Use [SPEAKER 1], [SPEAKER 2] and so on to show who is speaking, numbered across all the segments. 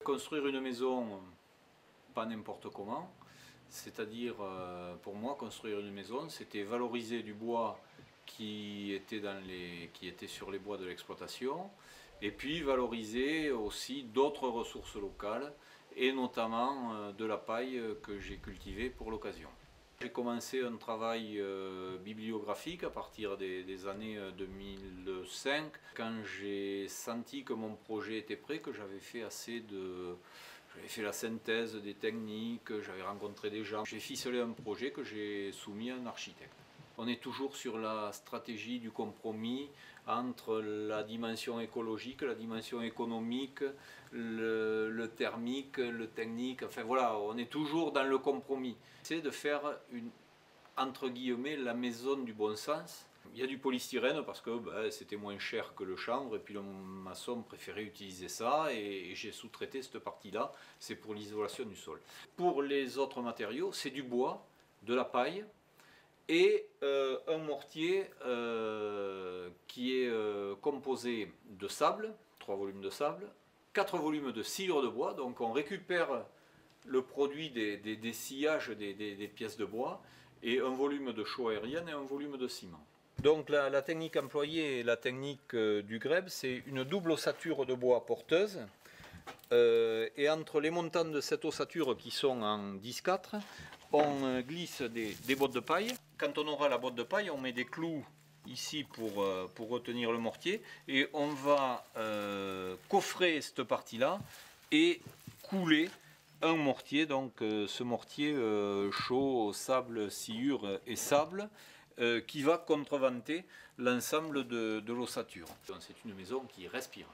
[SPEAKER 1] Construire une maison, pas n'importe comment, c'est-à-dire pour moi construire une maison c'était valoriser du bois qui était sur les bois de l'exploitation et puis valoriser aussi d'autres ressources locales et notamment de la paille que j'ai cultivée pour l'occasion. J'ai commencé un travail bibliographique à partir des années 2005, quand j'ai senti que mon projet était prêt, que j'avais fait j'avais fait la synthèse des techniques, j'avais rencontré des gens. J'ai ficelé un projet que j'ai soumis à un architecte. On est toujours sur la stratégie du compromis entre la dimension écologique, la dimension économique, le thermique, le technique, enfin voilà, on est toujours dans le compromis. C'est de faire entre guillemets la maison du bon sens. Il y a du polystyrène parce que c'était moins cher que le chanvre et puis le maçon préférait utiliser ça et j'ai sous-traité cette partie-là, c'est pour l'isolation du sol. Pour les autres matériaux, c'est du bois, de la paille, et un mortier qui est composé de sable, 3 volumes de sable, 4 volumes de sciure de bois, donc on récupère le produit des sciages des pièces de bois, et un volume de chaux aérienne et un volume de ciment. Donc la technique employée, la technique du grèbe, c'est une double ossature de bois porteuse, et entre les montants de cette ossature qui sont en 10-4, on glisse des bottes de paille. Quand on aura la botte de paille, on met des clous ici pour retenir le mortier et on va coffrer cette partie-là et couler un mortier, donc ce mortier chaud, sable, sciure et sable, qui va contrevanter l'ensemble de l'ossature. C'est une maison qui respire.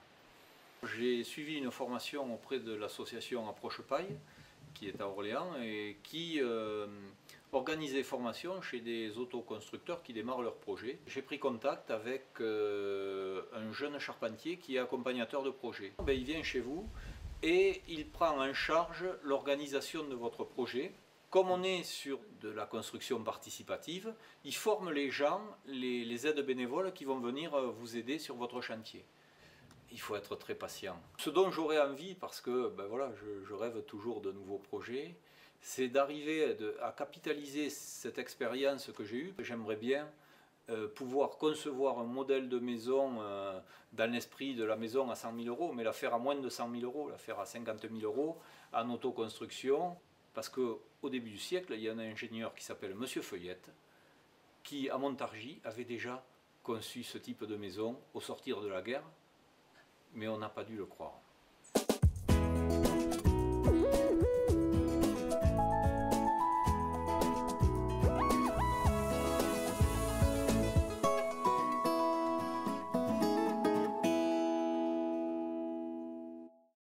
[SPEAKER 1] J'ai suivi une formation auprès de l'association Approche Paille, qui est à Orléans, et qui organise des formations chez des autoconstructeurs qui démarrent leur projet. J'ai pris contact avec un jeune charpentier qui est accompagnateur de projet. Il vient chez vous et il prend en charge l'organisation de votre projet. Comme on est sur de la construction participative, il forme les gens, les aides bénévoles qui vont venir vous aider sur votre chantier. Il faut être très patient. Ce dont j'aurais envie, parce que je rêve toujours de nouveaux projets, c'est d'arriver à capitaliser cette expérience que j'ai eue. J'aimerais bien pouvoir concevoir un modèle de maison dans l'esprit de la maison à 100 000 euros, mais la faire à moins de 100 000 euros, la faire à 50 000 euros en autoconstruction. Parce qu'au début du siècle, il y a un ingénieur qui s'appelle Monsieur Feuillette, qui à Montargis avait déjà conçu ce type de maison au sortir de la guerre. Mais on n'a pas dû le croire.